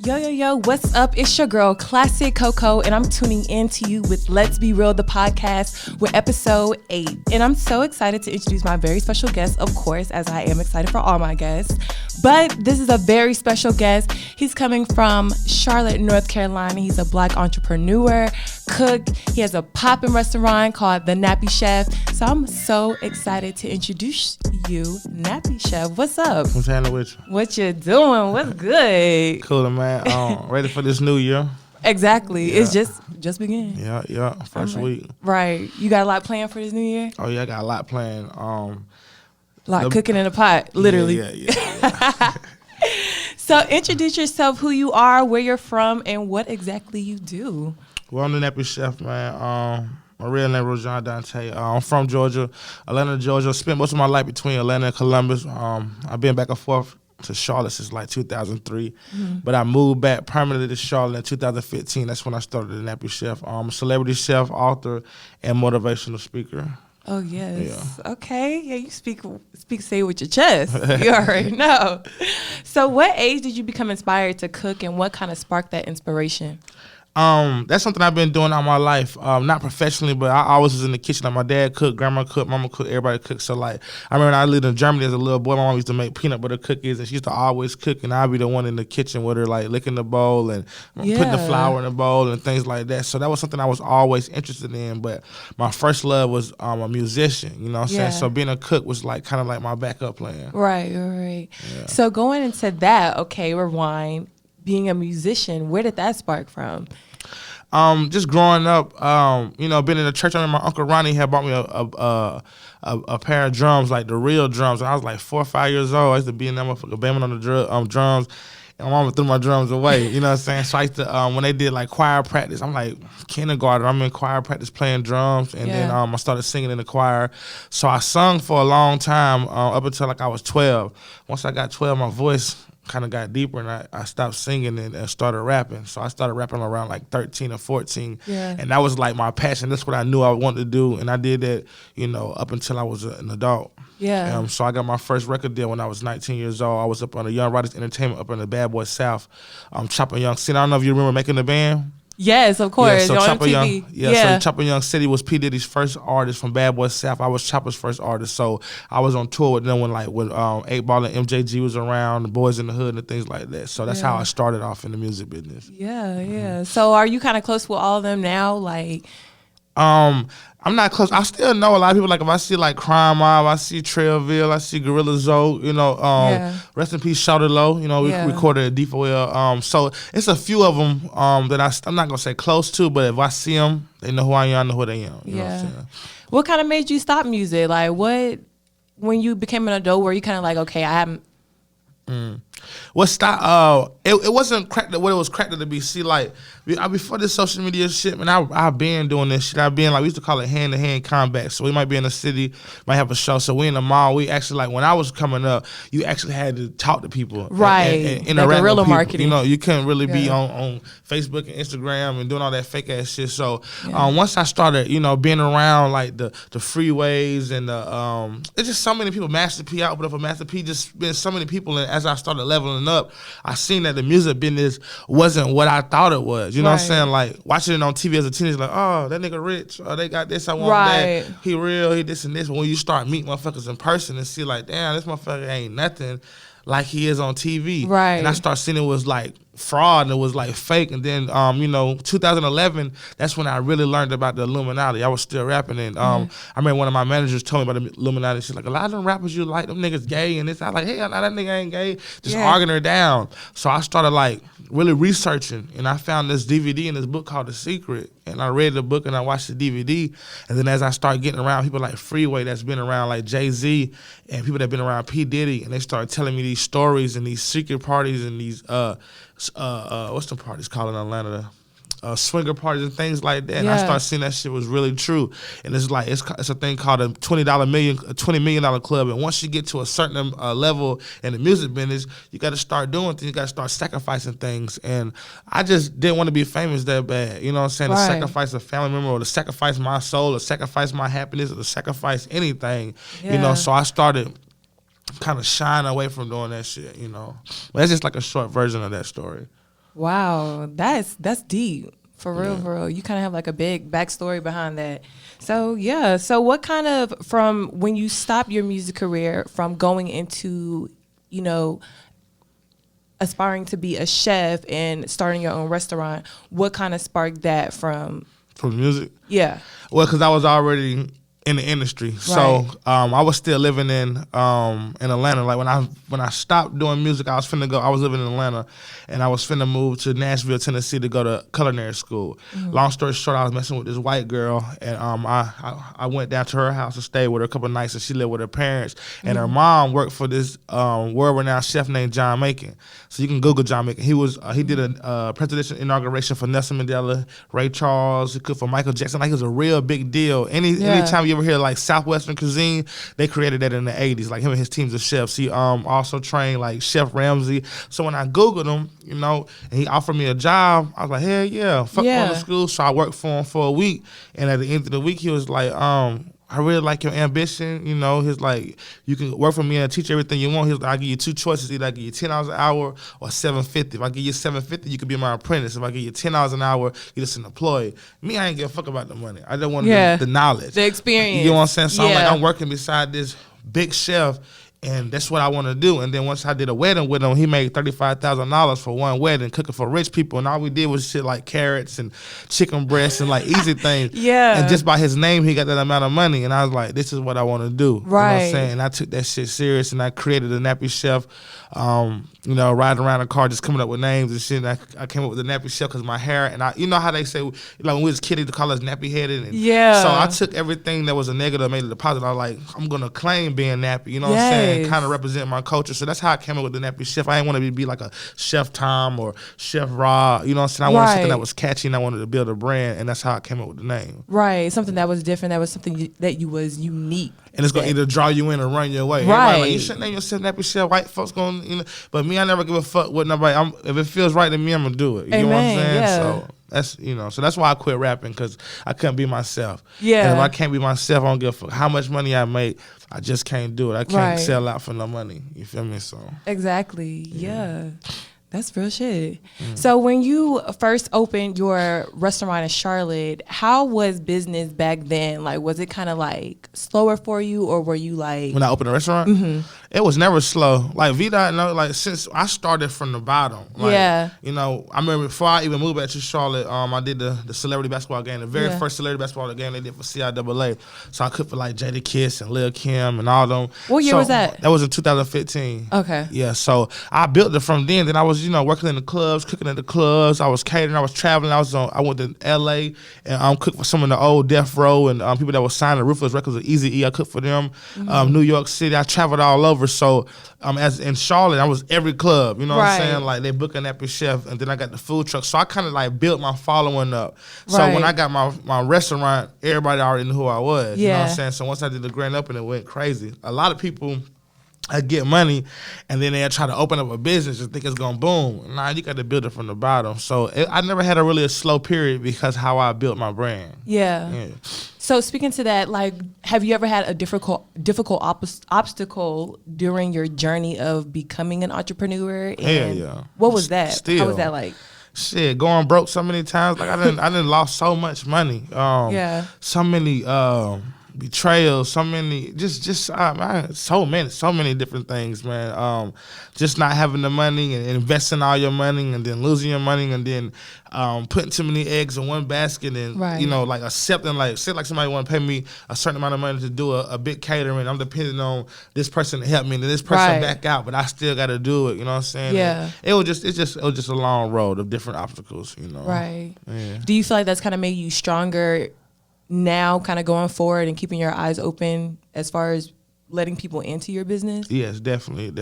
Yo, what's up? It's your girl, Klassic KoKo, and I'm tuning in to you with Let's Be Real, the podcast, with episode 8. And I'm so excited to introduce my very special guest, of course, as I am excited for all my guests. But this is a very special guest. He's coming from Charlotte, North Carolina. He's a Black entrepreneur, cook. He has a poppin' restaurant called The Nappy Chef. So I'm so excited to introduce you, Nappy Chef. What's up? What's happening with you? What you doing? What's good? Cool, man. Ready for this new year? Exactly. Yeah. It's just began. Yeah. First week. Right. You got a lot planned for this new year? Oh yeah, I got a lot planned. Cooking in a pot, literally. Yeah. So introduce yourself, who you are, where you're from, and what exactly you do. Well, I'm the Nappy Chef, man. My real name is Rojshawn Dontae. I'm from Georgia, Atlanta, Georgia. Spent most of my life between Atlanta and Columbus. I've been back and forth to Charlotte since like 2003. But I moved back permanently to Charlotte in 2015. That's when I started the Nappy Chef. I'm a celebrity chef, author, and motivational speaker. Oh, yes. Yeah. Okay. Yeah, you say it with your chest. You already know. So what age did you become inspired to cook, and what kind of sparked that inspiration? That's something I've been doing all my life. Not professionally, but I always was in the kitchen. Like my dad cooked, grandma cooked, mama cooked, everybody cooked. So like, I remember when I lived in Germany as a little boy, my mom used to make peanut butter cookies, and she used to always cook, and I'd be the one in the kitchen with her, like licking the bowl and putting the flour in the bowl and things like that. So that was something I was always interested in. But my first love was a musician. You know what I'm saying? So being a cook was like kind of like my backup plan. Right. Yeah. So going into that, okay, rewind. Being a musician, where did that spark from? Just growing up, being in the church. I remember my Uncle Ronnie had bought me a pair of drums, like the real drums. And I was like 4 or 5 years old. I used to be in that motherfucker banging on the drums. And my mama threw my drums away, you know what I'm saying? So I used to, when they did like choir practice, I'm like kindergarten, I'm in choir practice playing drums. And then I started singing in the choir. So I sung for a long time, up until like I was 12. Once I got 12, my voice kind of got deeper, and I stopped singing and started rapping. So I started rapping around like 13 or 14. Yeah. And that was like my passion. That's what I knew I wanted to do. And I did that, up until I was an adult. Yeah. So I got my first record deal when I was 19 years old. I was up on the Young Riders Entertainment up in the Bad Boy South. Chopper Young City. I don't know if you remember Making the Band. Yes, of course. Yeah, so on Chopper MTV. Young, so Chopper Young City was P. Diddy's first artist from Bad Boy South. I was Chopper's first artist, so I was on tour with them when 8 Ball and MJG was around, the Boys in the Hood and things like that. So that's how I started off in the music business. Yeah. So are you kind of close with all of them now? Like, I'm not close. I still know a lot of people. Like if I see like Crime Mob, I see Trailville, I see Gorilla Zoe. Rest in peace, Shout It Low. We recorded at D4L. So it's a few of them that I'm not gonna say close to, but if I see them, they know who I am. I know who they am. You know what I'm saying? What kind of made you stop music? Like when you became an adult, were you kind of like, okay, I haven't. What stop? It wasn't cracked what it was cracked to be. See, like before this social media shit, man, I've been doing this shit. I've been we used to call it hand-to-hand combat. So we might be in the city, might have a show. So we in the mall. We actually when I was coming up, you actually had to talk to people, right? And interact like guerrilla with people. Marketing. You couldn't really be on Facebook and Instagram and doing all that fake ass shit. So once I started, being around like the freeways and it's just so many people. Master P, I opened up a Master P. Just been so many people, and as I started leveling up, I seen that the music business wasn't what I thought it was. You know what I'm saying? Like watching it on TV as a teenager, like, oh, that nigga rich. Oh, they got this, I want that. He real, he this and this. But when you start meeting motherfuckers in person and see like, damn, this motherfucker ain't nothing like he is on TV. Right. And I start seeing it was like fraud and it was like fake. And then 2011, that's when I really learned about the Illuminati. I was still rapping, and I remember one of my managers told me about the Illuminati. She's like, a lot of them rappers you like, them niggas gay and this. I was like, hey, that nigga ain't gay. Just arguing her down. So I started like really researching, and I found this DVD in this book called The Secret. And I read the book and I watched the DVD. And then as I started getting around people like Freeway that's been around, like Jay-Z, and people that been around P. Diddy, and they started telling me these stories and these secret parties and these what's the parties called in Atlanta? Swinger parties and things like that. And I started seeing that shit was really true. And it's like it's a thing called a $20 million club. And once you get to a certain level in the music business, you got to start doing things. You got to start sacrificing things. And I just didn't want to be famous that bad. You know what I'm saying? To sacrifice a family member, or to sacrifice my soul, or sacrifice my happiness, or to sacrifice anything. So I started kind of shying away from doing that shit. But that's just like a short version of that story. Wow, that's deep. For real, for real. You kind of have like a big backstory behind that. So, yeah. So what kind of, from when you stopped your music career from going into, you know, aspiring to be a chef and starting your own restaurant, what kind of sparked that from? From music? Yeah. Well, because I was already in the industry, so I was still living in Atlanta. Like when I stopped doing music, I was living in Atlanta, and I was finna move to Nashville, Tennessee to go to culinary school. Long story short, I was messing with this white girl, and I went down to her house and stayed with her a couple of nights, and she lived with her parents, and her mom worked for this world-renowned chef named John Macon. So you can Google John Macon. He did a presidential inauguration for Nelson Mandela, Ray Charles. He cooked for Michael Jackson. Like, it was a real big deal. Anytime you ever hear like Southwestern cuisine, they created that in the 80s. Like, him and his teams of chefs. He also trained like Chef Ramsay. So when I Googled him, you know, and he offered me a job, I was like, hell yeah, fuck going to school. So I worked for him for a week, and at the end of the week, he was like, I really like your ambition. You know, he's like, you can work for me and teach everything you want. He's like, I give you two choices. Either I give you $10 an hour or $7.50. If I give you $7.50, you could be my apprentice. If I give you $10 an hour, you're just an employee. Me, I ain't give a fuck about the money. I just wanted the knowledge. The experience. You know what I'm saying? So I'm like, I'm working beside this big chef, and that's what I want to do. And then once I did a wedding with him, he made $35,000 for one wedding, cooking for rich people. And all we did was shit like carrots and chicken breasts and like easy things. And just by his name, he got that amount of money. And I was like, this is what I want to do. Right. You know what I'm saying? And I took that shit serious, and I created a Nappy Chef. You know, riding around the car just coming up with names and shit. And I came up with the Nappy Chef because my hair, and you know how they say, like when we was kids, they call us nappy headed. And so I took everything that was a negative, made it a positive. I was like, I'm gonna claim being nappy. You know what I'm saying? Kind of represent my culture. So that's how I came up with the Nappy Chef. I didn't want to be like a Chef Tom or Chef Rob. You know what I'm saying? I wanted something that was catchy, and I wanted to build a brand, and that's how I came up with the name. Right, something that was different. That was something that you was unique. And it's gonna either draw you in or run your way. Right. Like, you shouldn't name yourself Nappy Chef. White folks gonna, you know. But me, I never give a fuck what nobody. If it feels right to me, I'm gonna do it. You know what I'm saying? Yeah. So that's, you know. So that's why I quit rapping, because I couldn't be myself. Yeah. And if I can't be myself, I don't give a fuck how much money I make. I just can't do it. I can't sell out for no money. You feel me? So exactly. Yeah. That's real shit. So when you first opened your restaurant in Charlotte, how was business back then? Like, was it kind of like slower for you, or were you like... When I opened a restaurant? It was never slow. Like, VDOT, no, like, since I started from the bottom. Like, you know, I remember before I even moved back to Charlotte, I did the celebrity basketball game, the very first celebrity basketball game they did for CIAA. So I cooked for like Jada Kiss and Lil Kim and all them. What year was that? That was in 2015. Okay. Yeah, so I built it from then. Then I was, you know, working in the clubs, cooking at the clubs. I was catering. I was traveling. I went to LA and cooked for some of the old Death Row and people that were signing Ruthless Records of Eazy-E. I cooked for them. New York City. I traveled all over. So as in Charlotte, I was every club. You know what I'm saying? Like, they booked a Nappy Chef, and then I got the food truck. So I kind of like built my following up. So when I got my restaurant, everybody already knew who I was. You know what I'm saying? So once I did the grand opening, it went crazy. A lot of people, I get money, and then they try to open up a business and think it's gonna boom. Nah, you got to build it from the bottom. So I never had a slow period because how I built my brand. Yeah. So speaking to that, like, have you ever had a difficult obstacle during your journey of becoming an entrepreneur? And hell yeah. What was that? Still. How was that like? Shit, going broke so many times. Like, I didn't lost so much money. So many betrayals, so many, so many different things, man. Just not having the money and investing all your money and then losing your money and then putting too many eggs in one basket and, you know, like accepting, like, say like somebody want to pay me a certain amount of money to do a big catering. I'm depending on this person to help me and then this person back out, but I still got to do it. You know what I'm saying? Yeah. It was just a long road of different obstacles, you know? Right. Yeah. Do you feel like that's kind of made you stronger now, kind of going forward and keeping your eyes open as far as letting people into your business? Yes, definitely.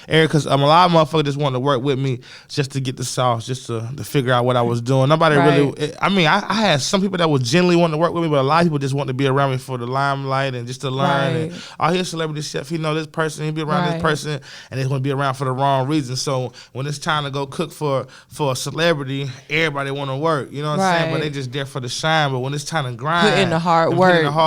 Eric, because a lot of motherfuckers just wanted to work with me just to get the sauce, just to figure out what I was doing. Nobody really, I mean, I had some people that would genuinely want to work with me, but a lot of people just want to be around me for the limelight and just to learn. And, oh, here's a celebrity chef, he know this person, he be around this person, and they want to be around for the wrong reason. So when it's time to go cook for a celebrity, everybody want to work, you know what I'm saying? But they just there for the shine. But when it's time to grind, put in the hard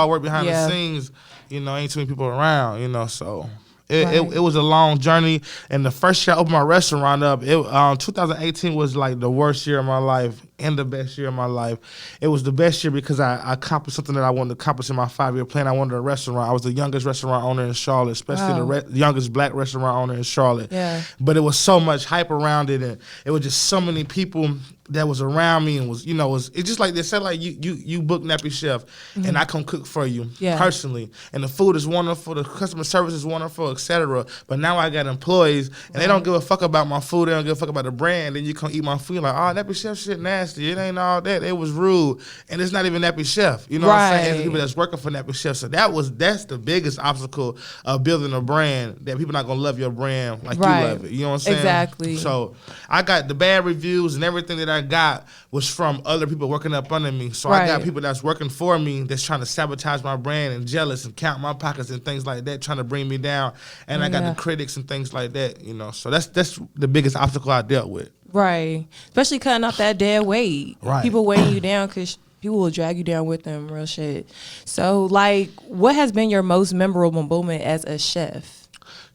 work behind the scenes, you know, ain't too many people around, you know, so It was a long journey, and the first year I opened my restaurant up, 2018 was like the worst year of my life and the best year of my life. It was the best year because I accomplished something that I wanted to accomplish in my 5-year plan. I wanted a restaurant. I was the youngest restaurant owner in Charlotte, especially the youngest black restaurant owner in Charlotte. Yeah. But it was so much hype around it, and it was just so many people that was around me, and was it's just like they said, like you book Nappy Chef, and I come cook for you personally, and the food is wonderful, the customer service is wonderful, etc. But now I got employees, and they don't give a fuck about my food, they don't give a fuck about the brand. Then you come eat my food, like, oh, Nappy Chef shit nasty, it ain't all that, it was rude, and it's not even Nappy Chef, you know what I'm saying? It's people that's working for Nappy Chef. So that's the biggest obstacle of building a brand, that people not gonna love your brand like you love it. You know what I'm saying? Exactly. So I got the bad reviews, and everything that I got was from other people working up under me. So I got people that's working for me that's trying to sabotage my brand and jealous and count my pockets and things like that, trying to bring me down. And I got the critics and things like that, So that's the biggest obstacle I dealt with. Right. Especially cutting off that dead weight. Right. People weighing you down because people will drag you down with them, real shit. So, like, what has been your most memorable moment as a chef?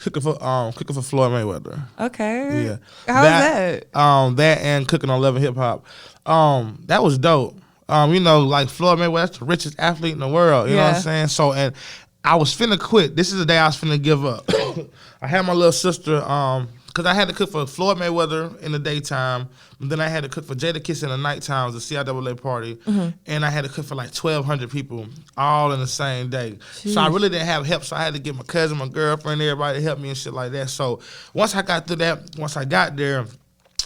Cooking for Floyd Mayweather. Okay. Yeah. How was that? That and cooking on Love and Hip Hop. That was dope. Like Floyd Mayweather, that's the richest athlete in the world. You know what I'm saying? So, and I was finna quit. This is the day I was finna give up. I had my little sister, because I had to cook for Floyd Mayweather in the daytime, and then I had to cook for Jadakiss in the nighttime, it was a CIAA party, and I had to cook for like 1,200 people all in the same day. Jeez. So I really didn't have help, so I had to get my cousin, my girlfriend, everybody to help me and shit like that. So once I got there,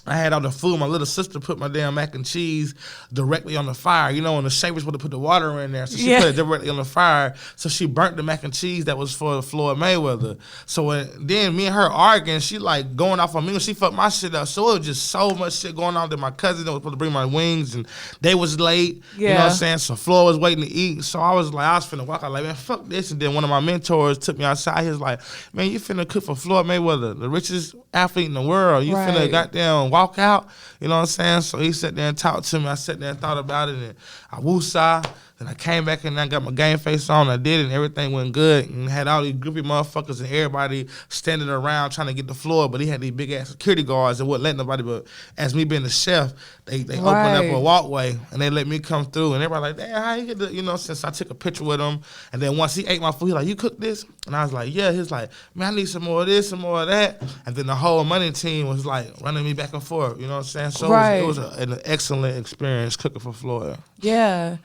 I had all the food. My little sister put my damn mac and cheese directly on the fire. And the shavers would have put the water in there. So she put it directly on the fire. So she burnt the mac and cheese that was for Floyd Mayweather. So then me and her arguing, she like going off on me when she fucked my shit up. So it was just so much shit going on that my cousin that was supposed to bring my wings, and they was late. You know what I'm saying? So Floyd was waiting to eat. So I was finna walk out like, man, fuck this. And then one of my mentors took me outside. He was like, man, you finna cook for Floyd Mayweather, the richest athlete in the world. You finna goddamn walk out, you know what I'm saying? So he sat there and talked to me. I sat there and thought about it, and I woosah. Then I came back and I got my game face on. I did it, and everything went good. And had all these groupie motherfuckers and everybody standing around trying to get the floor. But he had these big ass security guards that wouldn't let nobody. But as me being the chef, they opened up a walkway and they let me come through. And everybody like, damn, how you get the, since I took a picture with him. And then once he ate my food, he like, you cooked this? And I was like, yeah. He's like, man, I need some more of this, some more of that. And then the whole money team was like running me back and forth. You know what I'm saying? So it was an excellent experience cooking for Floyd. Yeah.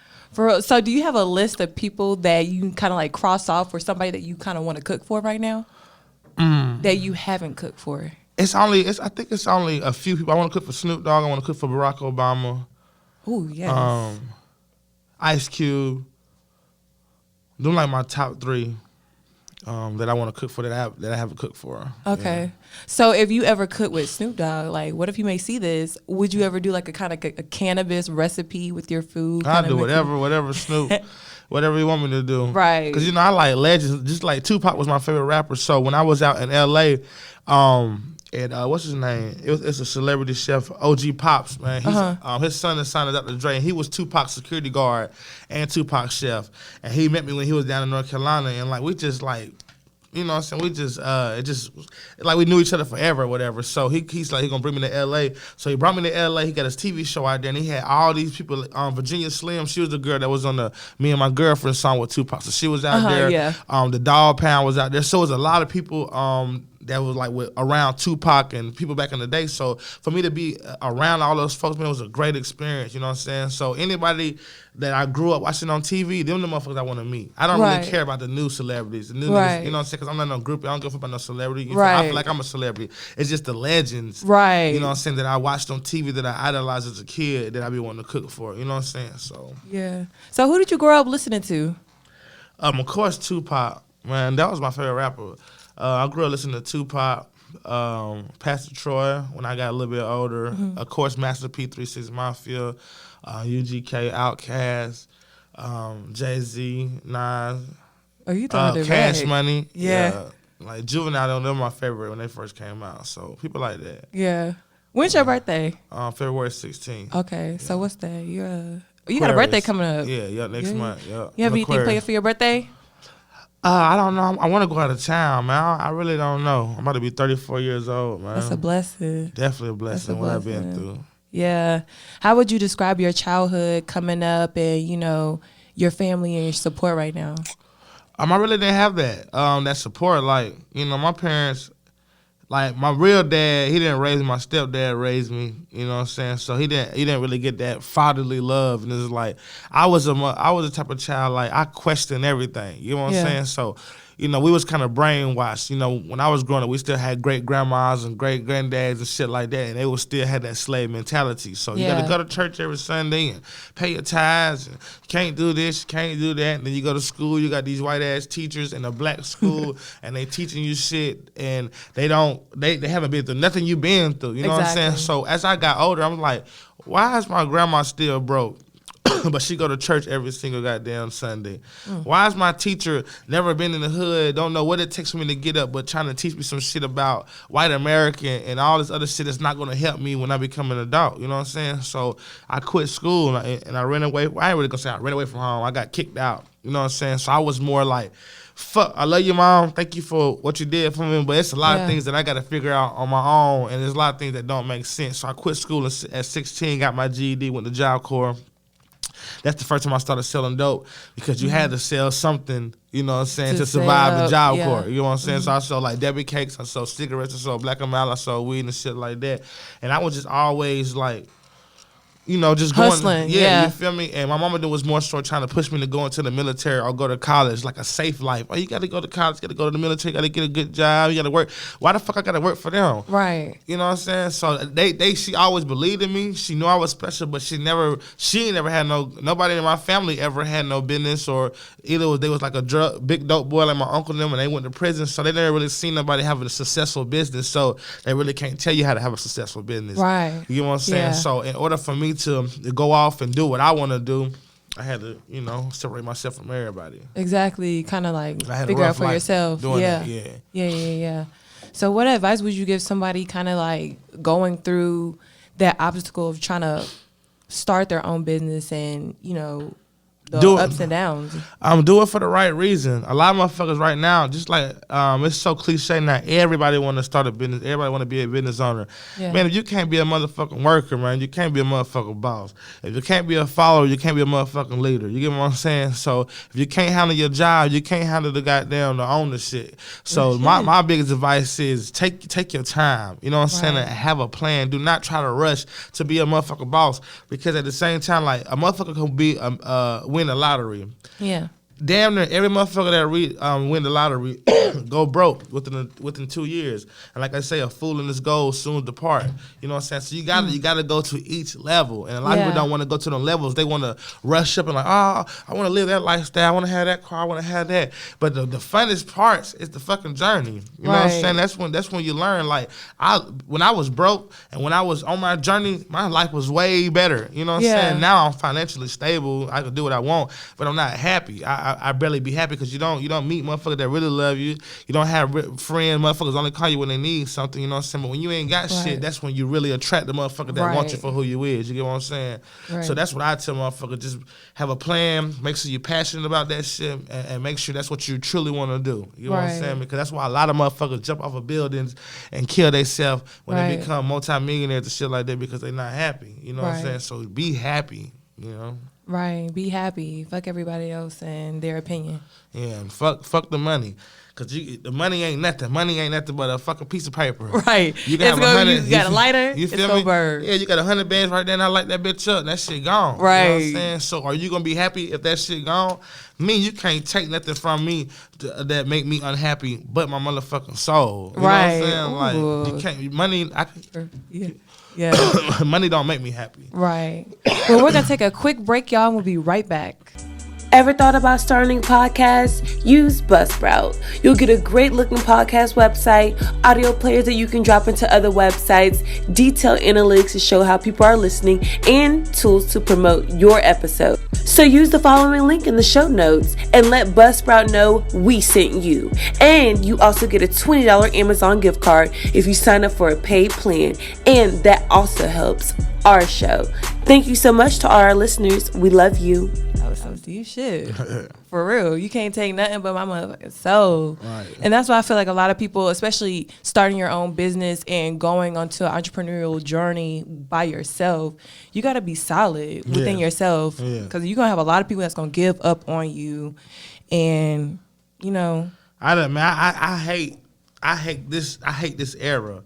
So do you have a list of people that you kind of like cross off, or somebody that you kind of want to cook for right now that you haven't cooked for? I think it's only a few people. I want to cook for Snoop Dogg. I want to cook for Barack Obama. Oh, yes. Ice Cube. Them like my top 3 that I want to cook for that I haven't cooked for. Okay. Yeah. So if you ever cook with Snoop Dogg, like, what if you may see this? Would you ever do like a kind of a cannabis recipe with your food? I'll do whatever Snoop, whatever you want me to do. Right. Because, I like legends. Just like Tupac was my favorite rapper. So when I was out in L.A., and what's his name? It's a celebrity chef, OG Pops, man. He's, his son is signed as Dr. Dre, and he was Tupac's security guard and Tupac's chef. And he met me when he was down in North Carolina, and like we just like, you know what I'm saying? We just, it just, like we knew each other forever or whatever. So he's like, he's going to bring me to L.A. So he brought me to L.A. He got his TV show out there, and he had all these people. Virginia Slim, she was the girl that was on the Me and My Girlfriend song with Tupac. So she was out there. Yeah. The Dog Pound was out there. So it was a lot of people that was like around Tupac and people back in the day. So for me to be around all those folks, man, it was a great experience. You know what I'm saying? So anybody that I grew up watching on TV, them the motherfuckers I want to meet. I don't really care about the new celebrities. The new niggas, you know what I'm saying? Because I'm not no groupie. I don't give a fuck about no celebrity. I feel like I'm a celebrity. It's just the legends, you know what I'm saying, that I watched on TV that I idolized as a kid that I be wanting to cook for. You know what I'm saying? So yeah. So who did you grow up listening to? Of course, Tupac. Man, that was my favorite rapper. I grew up listening to Tupac, Pastor Troy when I got a little bit older. Of course, Master P, 3 6 Mafia, UGK, Outkast, Jay-Z, Nas. Oh, you talking Cash Money. Yeah. Like Juvenile, they were my favorite when they first came out. So people like that. Yeah. When's your birthday? February 16th. Okay, so what's that? You got a birthday coming up. Yeah, next month. Yeah. You have anything planned for your birthday? I don't know. I want to go out of town, man. I really don't know. I'm about to be 34 years old, man. That's a blessing. Definitely a blessing. What I've been through. Yeah. How would you describe your childhood coming up and, your family and your support right now? I really didn't have that support. Like, my parents, like my real dad, he didn't raise me. My stepdad raised me. You know what I'm saying? So he didn't really get that fatherly love. And it's like I was the type of child, like I questioned everything. You know what I'm saying? So, we was kind of brainwashed. When I was growing up, we still had great grandmas and great granddads and shit like that, and they would still have that slave mentality. So you got to go to church every Sunday and pay your tithes. And you can't do this, you can't do that. And then you go to school, you got these white ass teachers in a black school, and they teaching you shit, and they haven't been through nothing you been through. You know what I'm saying? So as I got older, I'm like, why is my grandma still broke? But she go to church every single goddamn Sunday. Why is my teacher never been in the hood, don't know what it takes for me to get up, but trying to teach me some shit about white American and all this other shit that's not going to help me when I become an adult. You know what I'm saying? So I quit school and I ran away. I ain't really going to say I ran away from home. I got kicked out. You know what I'm saying? So I was more like, fuck, I love you, Mom. Thank you for what you did for me. But it's a lot of things that I got to figure out on my own, and there's a lot of things that don't make sense. So I quit school at 16, got my GED, went to Job Corps. That's the first time I started selling dope, because you had to sell something, you know what I'm saying, to survive the Job Corps. You know what I'm saying? So I sold like Debbie cakes, I sold cigarettes, I sold Black and Mild, I sold weed and shit like that. And I was just always like, just hustling, going, you feel me? And my mama was more so trying to push me to go into the military or go to college, like a safe life. Oh, you got to go to college, you got to go to the military, you got to get a good job, you got to work. Why the fuck I got to work for them? Right. You know what I'm saying? So she always believed in me. She knew I was special, but she never had nobody in my family ever had no business, or either they was like a big dope boy like my uncle and them, and they went to prison. So they never really seen nobody having a successful business. So they really can't tell you how to have a successful business. Right. You know what I'm saying? Yeah. So in order for me to go off and do what I want to do, I had to, separate myself from everybody. Exactly. Kind of like figure out for yourself. Doing that. Yeah. So what advice would you give somebody kind of like going through that obstacle of trying to start their own business and, ups and downs? I'm doing it for the right reason. A lot of motherfuckers right now, just like it's so cliche now, everybody want to start a business. Everybody want to be a business owner. Yeah. Man, if you can't be a motherfucking worker, man, you can't be a motherfucking boss. If you can't be a follower, you can't be a motherfucking leader. You get what I'm saying? So if you can't handle your job, you can't handle the ownership. So my biggest advice is take your time. You know what I'm saying? And have a plan. Do not try to rush to be a motherfucking boss, because at the same time, like a motherfucker can be win the lottery. Yeah. Damn near every motherfucker that win the lottery go broke within 2 years. And like I say, a fool in his gold soon depart. You know what I'm saying? So you gotta go to each level. And a lot of people don't want to go to the levels. They want to rush up and like, I want to live that lifestyle. I want to have that car. I want to have that. But the funnest parts is the fucking journey. You know what I'm saying? That's when you learn. Like when I was broke and when I was on my journey, my life was way better. You know what I'm saying? Now I'm financially stable. I can do what I want, but I'm not happy. I barely be happy, because you don't meet motherfuckers that really love you. You don't have friends. Motherfuckers only call you when they need something. You know what I'm saying? But when you ain't got shit, that's when you really attract the motherfucker that want you for who you is. You get what I'm saying? Right. So that's what I tell motherfuckers. Just have a plan. Make sure you're passionate about that shit, and make sure that's what you truly want to do. You know what I'm saying? Because that's why a lot of motherfuckers jump off of buildings and kill themselves when they become multimillionaires and shit like that, because they're not happy. You know what I'm saying? So be happy. You know. Right, be happy. Fuck everybody else and their opinion. Yeah, and fuck the money. Because the money ain't nothing. Money ain't nothing but a fucking piece of paper. Right. You can have 100. You got a lighter, you feel me? Bird. Yeah, you got 100 bands right there, and I light that bitch up, and that shit gone. Right. You know what I'm saying? So are you going to be happy if that shit gone? You can't take nothing from me that make me unhappy but my motherfucking soul. You know what I'm saying? Like, you can't, money, Yeah. Money don't make me happy. Right. Well, we're going to take a quick break, y'all, and we'll be right back. Ever thought about starting a podcast? Use Buzzsprout. You'll get a great looking podcast website, audio players that you can drop into other websites, detailed analytics to show how people are listening, and tools to promote your episode. So use the following link in the show notes and let Buzzsprout know we sent you. And you also get a $20 Amazon gift card if you sign up for a paid plan. And that also helps our show. Thank you so much to all our listeners. We love you. on some deep shit. For real. You can't take nothing but my motherfucking soul. Right. And that's why I feel like a lot of people, especially starting your own business and going onto an entrepreneurial journey by yourself, you got to be solid within yourself. Because you're going to have a lot of people that's going to give up on you. And, you know. I hate this era.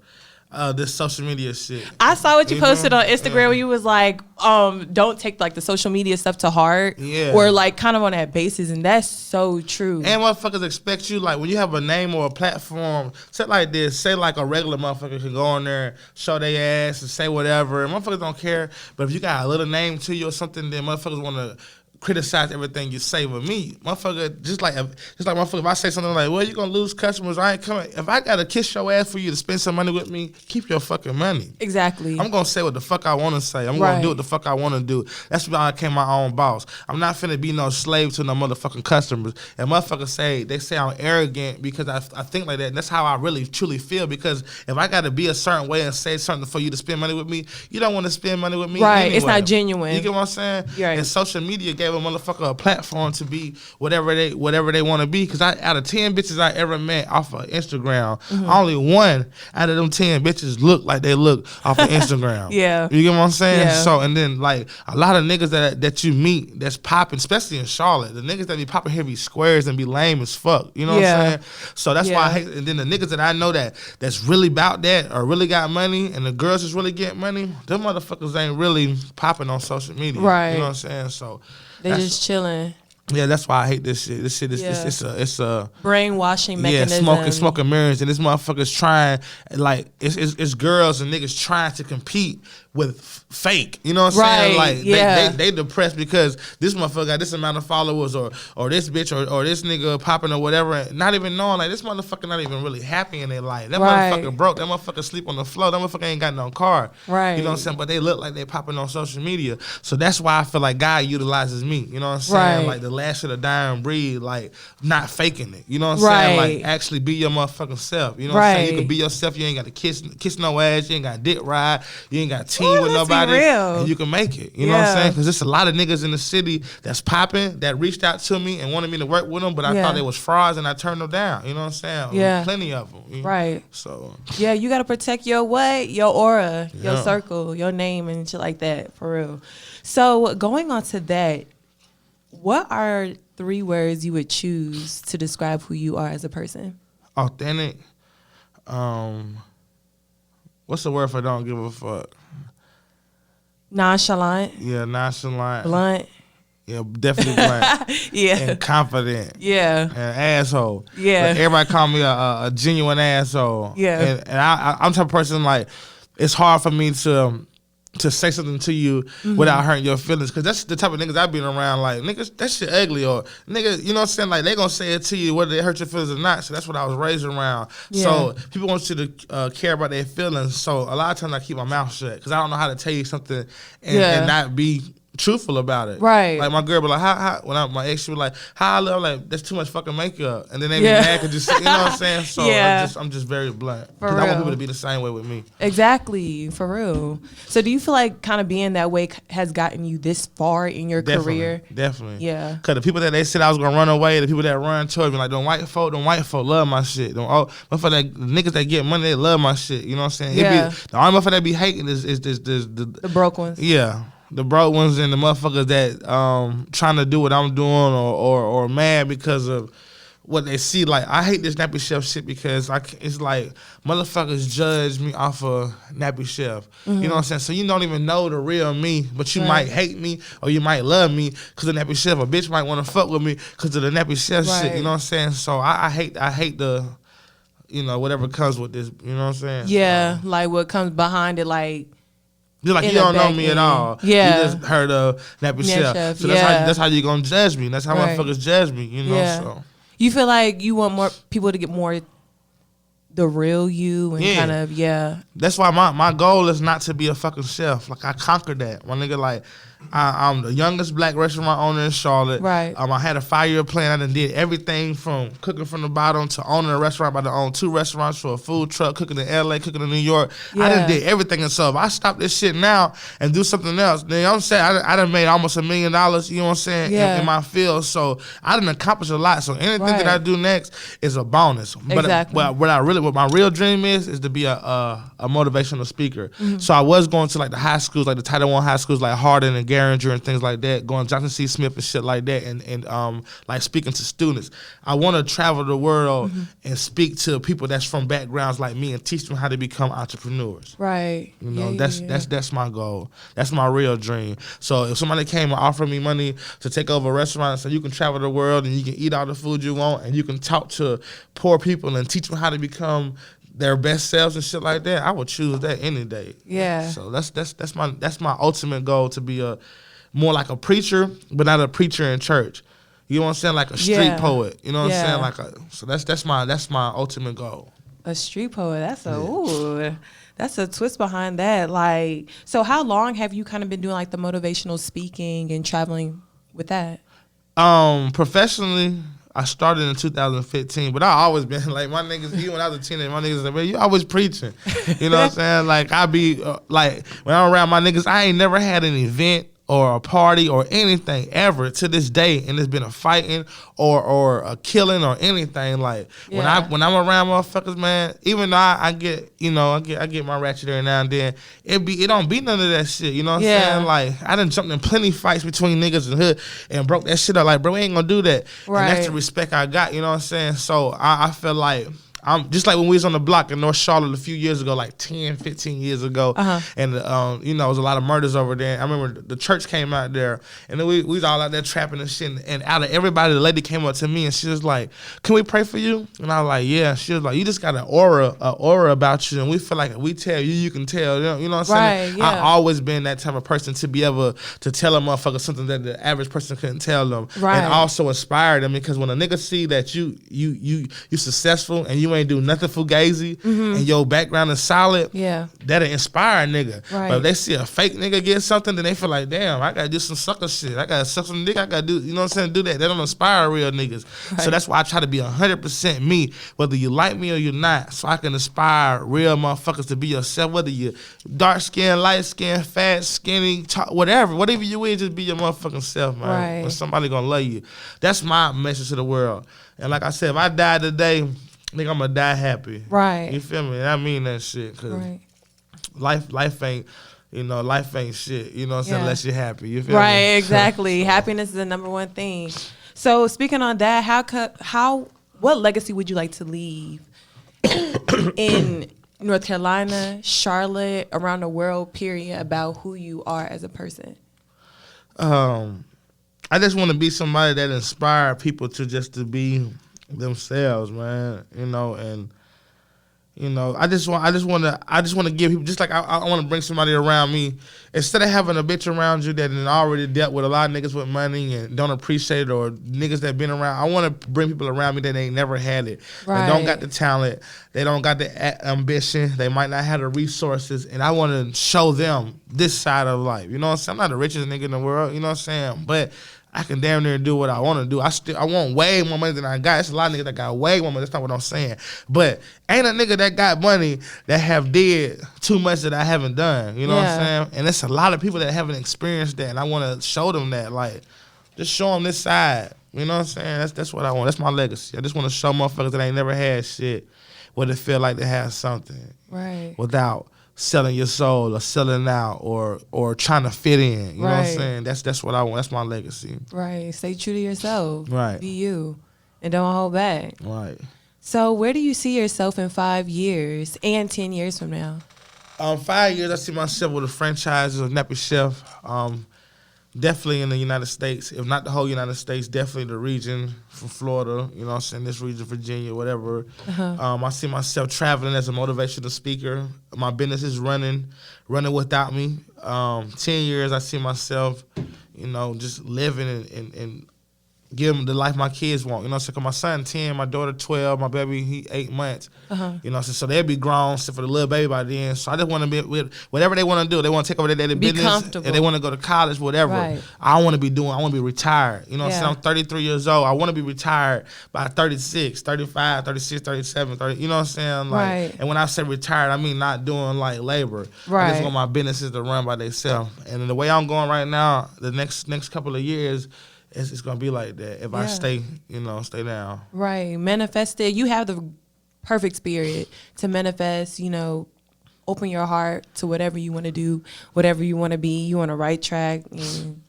This social media shit. I saw what you posted on Instagram where you was like, don't take like the social media stuff to heart. Yeah. Or like kind of on that basis, and that's so true. And motherfuckers expect you, like when you have a name or a platform, say like this, say like a regular motherfucker can go on there, show their ass and say whatever, and motherfuckers don't care. But if you got a little name to you or something, then motherfuckers want to criticize everything you say. With me, motherfucker, just like motherfucker, if I say something like, well, you gonna lose customers, I ain't coming. If I gotta kiss your ass for you to spend some money with me, keep your fucking money. Exactly. I'm gonna say what the fuck I wanna say. I'm gonna do what the fuck I wanna do. That's why I became my own boss. I'm not finna be no slave to no motherfucking customers. And motherfuckers they say I'm arrogant because I think like that. And that's how I really truly feel, because if I gotta be a certain way and say something for you to spend money with me, you don't want to spend money with me anyway. It's not genuine. You get what I'm saying? Right. And social media gave a motherfucker a platform to be whatever they want to be. Because out of 10 bitches I ever met off of Instagram, only one out of them 10 bitches look like they look off of Instagram. Yeah. You get what I'm saying? Yeah. So, and then like a lot of niggas that you meet that's popping, especially in Charlotte, the niggas that be popping here be squares and be lame as fuck. You know what I'm saying? So that's why I hate. And then the niggas that I know that's really about that or really got money, and the girls that's really getting money, them motherfuckers ain't really popping on social media. Right. You know what I'm saying? So They just chilling. Yeah, that's why I hate this shit. This shit is it's a brainwashing mechanism. Yeah, smoking mirrors, and this motherfucker's trying, like it's girls and niggas trying to compete with fake. You know what I'm saying? Like they depressed because this motherfucker got this amount of followers or this bitch or this nigga popping or whatever, and not even knowing like this motherfucker not even really happy in their life. That motherfucker broke. That motherfucker sleep on the floor. That motherfucker ain't got no car. Right. You know what I'm saying? But they look like they popping on social media. So that's why I feel like God utilizes me. You know what I'm saying? Like the last of the dying breed, like not faking it. You know what I'm saying? Like actually be your motherfucking self. You know what I'm saying? You can be yourself. You ain't got to kiss no ass. You ain't got to dick ride. You ain't got to team with nobody. And you can make it. You know what I'm saying? Because there's a lot of niggas in the city that's popping that reached out to me and wanted me to work with them, but I thought they was frauds and I turned them down. You know what I'm saying? Yeah. Plenty of them. You know? Right. So. Yeah, you got to protect your aura, your circle, your name and shit like that, for real. So going on to that, what are 3 words you would choose to describe who you are as a person? Authentic. What's the word for don't give a fuck? Nonchalant. Yeah, nonchalant. Blunt. Yeah, definitely blunt. Yeah. And confident. Yeah. And asshole. Yeah. Like, everybody call me a genuine asshole. Yeah. And I'm the type of person, like, it's hard for me to say something to you without hurting your feelings, because that's the type of niggas I've been around. Like, niggas, that shit ugly, or niggas, you know what I'm saying? Like, they gonna say it to you whether they hurt your feelings or not. So that's what I was raised around. Yeah. So people want you to care about their feelings. So a lot of times I keep my mouth shut because I don't know how to tell you something and not be truthful about it. Right. Like my girl be like, how when my ex, she was like, how I look, I'm like, that's too much fucking makeup. And then they be mad because you know what I'm saying? So I'm just very blunt. Because I want people to be the same way with me. Exactly. For real. So do you feel like kind of being that way has gotten you this far in your career? Definitely. Yeah. Because the people that they said I was going to run away, the people that run towards me, like, them white folk love my shit. The niggas that get money, they love my shit. You know what I'm saying? Yeah. The only motherfucker that be hating is the broke ones. Yeah. The broke ones and the motherfuckers that trying to do what I'm doing or mad because of what they see. Like, I hate this Nappy Chef shit because it's like motherfuckers judge me off of Nappy Chef. You know what I'm saying? So you don't even know the real me, but you might hate me or you might love me because of Nappy Chef. A bitch might want to fuck with me because of the Nappy Chef shit. You know what I'm saying? So I hate the, you know, whatever comes with this. You know what I'm saying? Yeah, like what comes behind it, like. Just like you don't know me at all. Yeah. You just heard of Nappy Chef. So that's how you gonna judge me. That's how motherfuckers judge me, you know. Yeah. So you feel like you want more people to get more the real you and kind of That's why my goal is not to be a fucking chef. Like, I conquered that. My nigga, like, I'm the youngest black restaurant owner in Charlotte. Right. I had a 5-year plan. I done did everything from cooking from the bottom to owning a restaurant. I done owned 2 restaurants for a food truck, cooking in LA, cooking in New York. Yeah. I done did everything. And so if I stop this shit now and do something else, then you know what I'm saying? I done made almost $1 million, you know what I'm saying, in my field. So I done accomplished a lot. So anything that I do next is a bonus. But Exactly. what my real dream is to be a motivational speaker. So I was going to like the high schools, like the Title I high schools, like Hardin and Garinger and things like that, going to Johnson C. Smith and shit like that, and like speaking to students. I want to travel the world and speak to people that's from backgrounds like me and teach them how to become entrepreneurs. Right. You know, that's my goal. That's my real dream. So if somebody came and offered me money to take over a restaurant and say you can travel the world and you can eat all the food you want and you can talk to poor people and teach them how to become their best selves and shit like that, I would choose that any day. Yeah. So that's my ultimate goal, to be more like a preacher, but not a preacher in church. You know what I'm saying? Like a street poet. You know what I'm saying? So that's my ultimate goal. A street poet. That's a twist behind that. Like, so how long have you kind of been doing like the motivational speaking and traveling with that? Professionally, I started in 2015, but I always been like, my niggas, even when I was a teenager, my niggas like, man, you always preaching. You know what I'm saying? Like, I be, like, when I'm around my niggas, I ain't never had an event or a party or anything ever to this day, and it's been a fighting or a killing or anything. Like, when I'm around motherfuckers, man, even though I get, you know, I get my ratchet every now and then, it don't be none of that shit. You know what I'm saying? Like, I done jumped in plenty fights between niggas and hood and broke that shit up. Like, bro, we ain't gonna do that. Right. And that's the respect I got. You know what I'm saying? So I feel like, I'm just like when we was on the block in North Charlotte a few years ago, like 10, 15 years ago, and you know, it was a lot of murders over there. I remember the church came out there, and then we was all out there trapping and shit. And out of everybody, the lady came up to me and she was like, "Can we pray for you?" And I was like, "Yeah." She was like, "You just got an aura about you, and we feel like if we tell you, you can tell." You know what I'm saying? Yeah. I always been that type of person to be able to tell a motherfucker something that the average person couldn't tell them, and also inspire them. Because when a nigga see that you successful and you ain't do nothing fugazi and your background is solid, that'll inspire a nigga. Right. But if they see a fake nigga get something, then they feel like, damn, I gotta do some sucker shit. I gotta suck some dick. I gotta do, you know what I'm saying? Do that. They don't inspire real niggas. Right. So that's why I try to be 100% me, whether you like me or you're not, so I can inspire real motherfuckers to be yourself, whether you're dark skin, light skin, fat, skinny, whatever you is, just be your motherfucking self, man. Right. And somebody gonna love you. That's my message to the world. And like I said, if I die today, nigga, I'm gonna die happy. Right. You feel me? And I mean that shit. Cause life ain't, you know, life ain't shit. You know what I'm saying? Unless you're happy. You feel me? Right, exactly. Happiness is the number one thing. So speaking on that, what legacy would you like to leave in North Carolina, Charlotte, around the world, period, about who you are as a person? I just want to be somebody that inspire people to be themselves, man. You know, and you know, I just want to give people, just like I want to bring somebody around me, instead of having a bitch around you that already dealt with a lot of niggas with money and don't appreciate it, or niggas that been around. I want to bring people around me that ain't never had it. Right. They don't got the talent, they don't got the ambition, they might not have the resources, and I want to show them this side of life. You know what I'm saying? I'm not the richest nigga in the world, you know what I'm saying? But I can damn near do what I want to do. I want way more money than I got. There's a lot of niggas that got way more money. That's not what I'm saying. But ain't a nigga that got money that have did too much that I haven't done. You know what I'm saying? And there's a lot of people that haven't experienced that, and I want to show them that. Like, just show them this side. You know what I'm saying? That's what I want. That's my legacy. I just want to show motherfuckers that ain't never had shit what it feel like to have something. Right. Without selling your soul or selling out or trying to fit in. You know what I'm saying? That's what I want. That's my legacy. Right. Stay true to yourself. Right. Be you. And don't hold back. Right. So where do you see yourself in 5 years and 10 years from now? 5 years, I see myself with a franchise as a Nappy Chef. Definitely in the United States, if not the whole United States, definitely the region from Florida, you know what I'm saying, this region, Virginia, whatever. I see myself traveling as a motivational speaker. My business is running without me. 10 years, I see myself, you know, just living and give them the life my kids want. You know what I'm saying? 'Cause my son 10, my daughter 12, my baby he 8 months. You know what I'm saying? So they'll be grown except for the little baby by then. So I just want to be with whatever they want to do. They want to take over their daily business. Comfortable. If they want to go to college, whatever. Right. I want to be retired. You know what I'm Yeah. saying? I'm 33 years old. I want to be retired by 36, 35, 36, 37, 30. You know what I'm saying? Like, Right. And when I say retired, I mean not doing like labor. I Right. just want my businesses to run by themselves. And the way I'm going right now, the next couple of years, it's gonna be like that if I stay down. Right. Manifest it. You have the perfect spirit to manifest, open your heart to whatever you want to do, whatever you want to be. You on the right track. And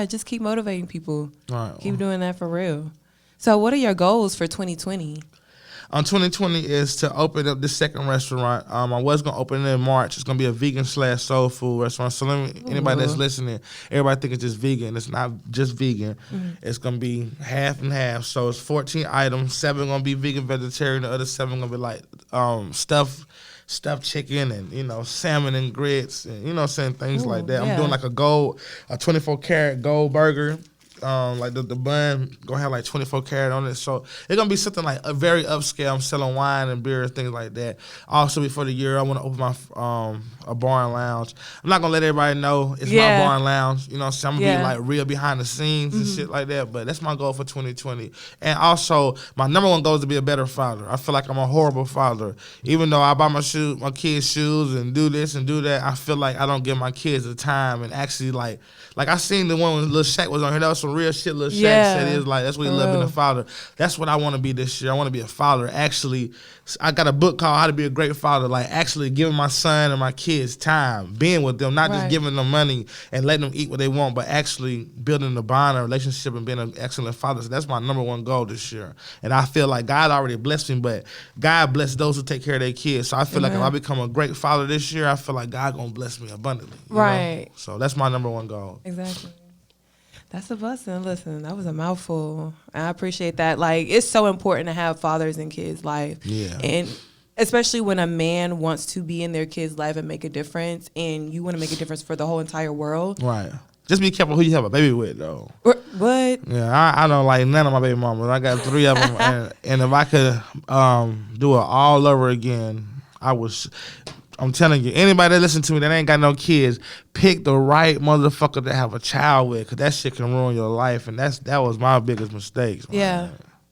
just keep motivating people. Right. Keep doing that for real. So what are your goals for 2020? 2020 is to open up this second restaurant. I was gonna open it in March. It's gonna be a vegan/soul food restaurant. So anybody that's listening, everybody think it's just vegan. It's not just vegan. It's gonna be half and half. So it's 14 items. 7 gonna be vegan, vegetarian. The other 7 gonna be like stuffed chicken and salmon and grits and things like that. I'm doing like a 24 karat gold burger. Like the bun gonna have like 24 karat on it, so it's gonna be something like a very upscale. I'm selling wine and beer and things like that. Also, before the year, I want to open my a bar and lounge. I'm not gonna let everybody know it's my bar and lounge. You know, so I'm gonna be like real behind the scenes and shit like that. But that's my goal for 2020. And also, my number one goal is to be a better father. I feel like I'm a horrible father, even though I buy my kids shoes and do this and do that. I feel like I don't give my kids the time and actually like I seen the one when Lil Shaq was on here. That was some real shit Lil Shaq said. It was like, that's what he loved being a father. That's what I want to be this year. I want to be a father. Actually, I got a book called How to Be a Great Father. Like actually giving my son and my kids time, being with them, not just giving them money and letting them eat what they want, but actually building the bond, a relationship, and being an excellent father. So that's my number one goal this year. And I feel like God already blessed me, but God bless those who take care of their kids. So I feel like if I become a great father this year, I feel like God gonna bless me abundantly. You know? So that's my number one goal. Exactly. That's a blessing. Listen, that was a mouthful. I appreciate that. Like, it's so important to have fathers in kids' life. Yeah. And especially when a man wants to be in their kid's life and make a difference, and you want to make a difference for the whole entire world. Right. Just be careful who you have a baby with, though. What? Yeah, I don't like none of my baby mamas. I got 3 of them, and if I could do it all over again, I'm telling you, anybody that listen to me that ain't got no kids, pick the right motherfucker to have a child with, because that shit can ruin your life, and that was my biggest mistake.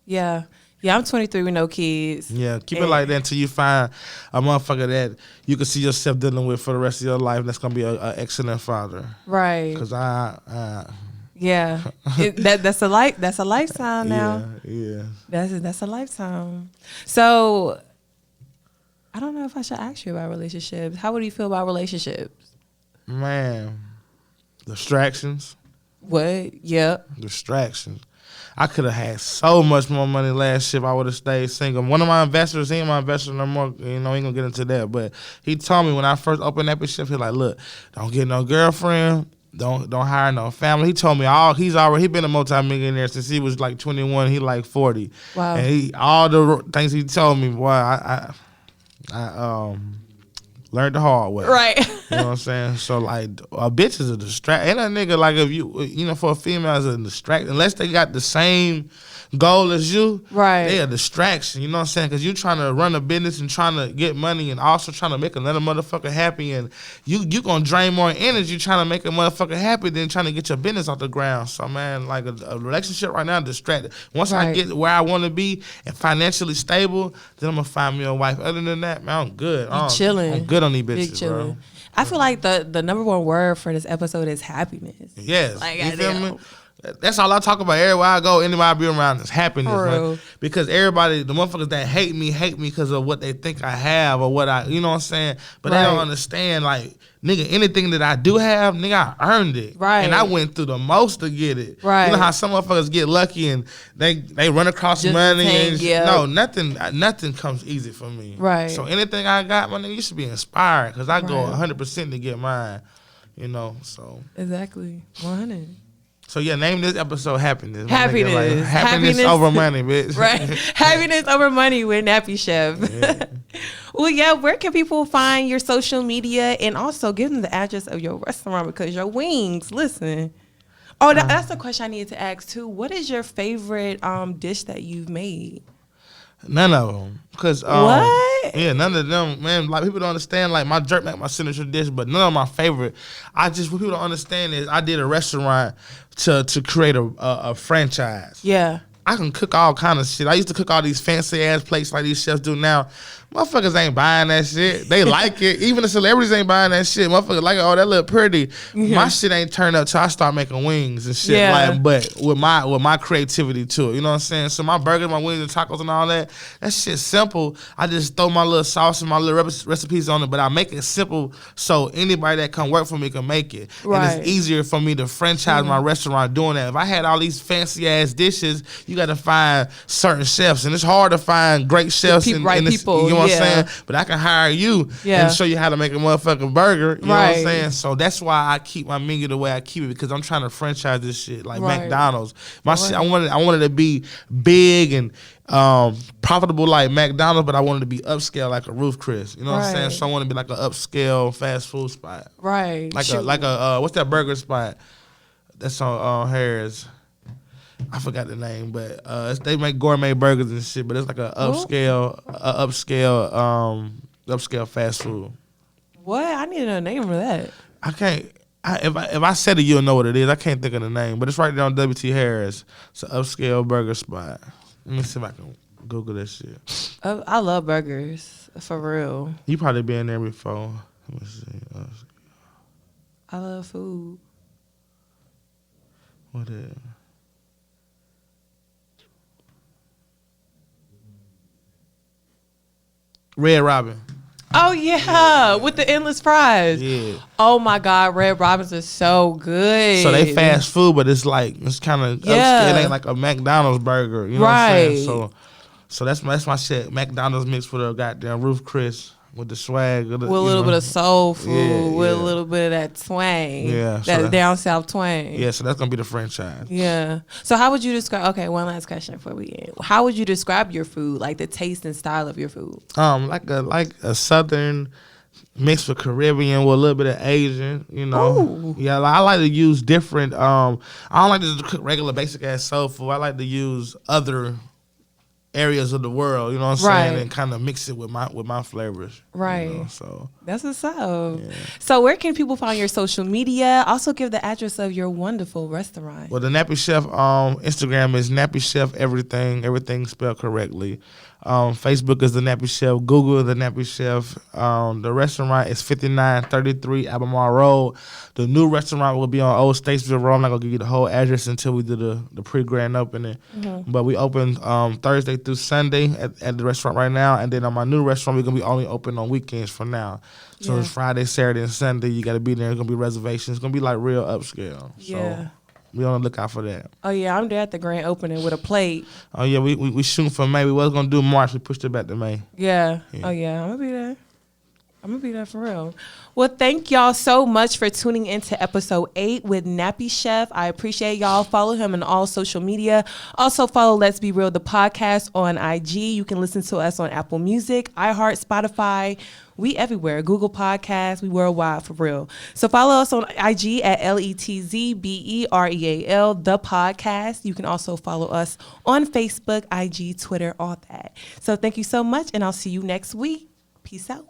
Yeah, I'm 23 with no kids. Yeah, keep it like that until you find a motherfucker that you can see yourself dealing with for the rest of your life. That's gonna be an excellent father. Right. Because that's a lifetime now. Yeah. That's a lifetime. So I don't know if I should ask you about relationships. How would you feel about relationships? Man, distractions. What? Yep. Distractions. I could have had so much more money last year if I would have stayed single. One of my investors, he ain't my investor no more. He ain't gonna get into that. But he told me when I first opened Nappy Chef, he like, look, don't get no girlfriend. Don't hire no family. He told me he been a multimillionaire since he was like 21. He like 40. Wow. And all the things he told me, boy, I learned the hard way. Right. You know what I'm saying? So like a bitch is a distraction. Ain't a nigga like if you for a female is a distraction unless they got the same goal as you. Right. They a distraction. You know what I'm saying? Because you trying to run a business and trying to get money and also trying to make another motherfucker happy, and you gonna drain more energy trying to make a motherfucker happy than trying to get your business off the ground. So man, like a relationship right now distracted. Once I get where I want to be and financially stable, then I'm gonna find me a wife. Other than that, man, I'm good. I'm chilling. I'm good on these bitches, Big chilling. bro. I feel like the number one word for this episode is happiness. Yes. Like, you feel me? That's all I talk about everywhere I go. Anybody I be around is happiness, man. Because everybody, the motherfuckers that hate me because of what they think I have or what you know what I'm saying? But they don't understand, like, nigga, anything that I do have, nigga, I earned it. Right. And I went through the most to get it. Right. You know how some motherfuckers get lucky and they run across Just money. No, nothing comes easy for me. Right. So anything I got, my nigga, you should be inspired because I go 100% to get mine. You know, so. Exactly. 100. So yeah, name this episode Happiness. Happiness. Like, happiness over money, bitch. Right. Happiness over money with Nappy Chef. Yeah. Well, yeah, where can people find your social media, and also give them the address of your restaurant because your wings, listen. Oh, that's the question I needed to ask too. What is your favorite dish that you've made? None of them. Cause what? Yeah, none of them, man. Like people don't understand. Like my jerk mac, my signature dish, but none of my favorite. What people don't understand is I did a restaurant to create a franchise. Yeah. I can cook all kind of shit. I used to cook all these fancy ass plates like these chefs do now. Motherfuckers ain't buying that shit. They like it. Even the celebrities ain't buying that shit. Motherfuckers like, oh, that look pretty. My shit ain't turned up till I start making wings and shit. Yeah. Like, but with my creativity to it. You know what I'm saying? So my burgers, my wings and tacos and all that shit's simple. I just throw my little sauce and my little recipes on it, but I make it simple so anybody that come work for me can make it. Right. And it's easier for me to franchise my restaurant doing that. If I had all these fancy ass dishes, you got to find certain chefs, and it's hard to find great chefs in this, people. You know what I'm saying? But I can hire you and show you how to make a motherfucking burger. You know what I'm saying? So that's why I keep my menu the way I keep it, because I'm trying to franchise this shit like McDonald's. My shit, I wanted it to be big and profitable like McDonald's, but I wanted to be upscale like a Ruth Chris. You know what I'm saying? So I want to be like an upscale fast food spot. Right. Like a what's that burger spot that's on Harris? I forgot the name, but they make gourmet burgers and shit. But it's like upscale fast food. What? I need a name for that. I can't. If I said it, you'll know what it is. I can't think of the name, but it's right there on WT Harris. It's an upscale burger spot. Let me see if I can Google that shit. I love burgers, for real. You probably been there before. Let me see. I love food. What is it? Red Robin. Oh yeah, with the endless fries. Yeah. Oh my God, Red Robins are so good. So they fast food, but it's kind of upscale. It ain't like a McDonald's burger. You know what I'm saying? So that's my shit. McDonald's mixed with a goddamn Ruth Chris with the swag. With a little bit of soul food, with a little bit of that twang. Yeah. That down south twang. Yeah, so that's gonna be the franchise. Yeah. So how would you describe? Okay, one last question before we end. How would you describe your food, like the taste and style of your food? Like a southern mixed with Caribbean with a little bit of Asian, you know. Ooh. Yeah, I like to use different. I don't like to just cook regular basic ass soul food. I like to use other areas of the world, you know what I'm saying, and kind of mix it with my flavors. Right. You know, so that's what's up. Yeah. So where can people find your social media? Also give the address of your wonderful restaurant. Well, the Nappy Chef Instagram is Nappy Chef everything spelled correctly. Facebook is the Nappy Chef. Google the Nappy Chef. The restaurant is 5933 Albemarle Road. The new restaurant will be on Old Statesville Road. I'm not gonna give you the whole address until we do the pre-grand opening. Mm-hmm. But we open Thursday through Sunday at the restaurant right now, and then on my new restaurant we're gonna be only open on weekends for now. So it's Friday, Saturday, and Sunday. You gotta be there. It's gonna be reservations. It's gonna be like real upscale. So we on the lookout for that. Oh yeah, I'm there at the grand opening with a plate. Oh yeah, we shooting for May. We was gonna do March. We pushed it back to May. Yeah. Oh yeah, I'm gonna be there for real. Well, thank y'all so much for tuning into episode 8 with Nappy Chef. I appreciate y'all. Follow him on all social media. Also follow Let's Be Real the podcast on IG. You can listen to us on Apple Music, iHeart, Spotify. We everywhere. Google Podcasts. We worldwide for real. So follow us on IG at LETZBEREAL, the podcast. You can also follow us on Facebook, IG, Twitter, all that. So thank you so much, and I'll see you next week. Peace out.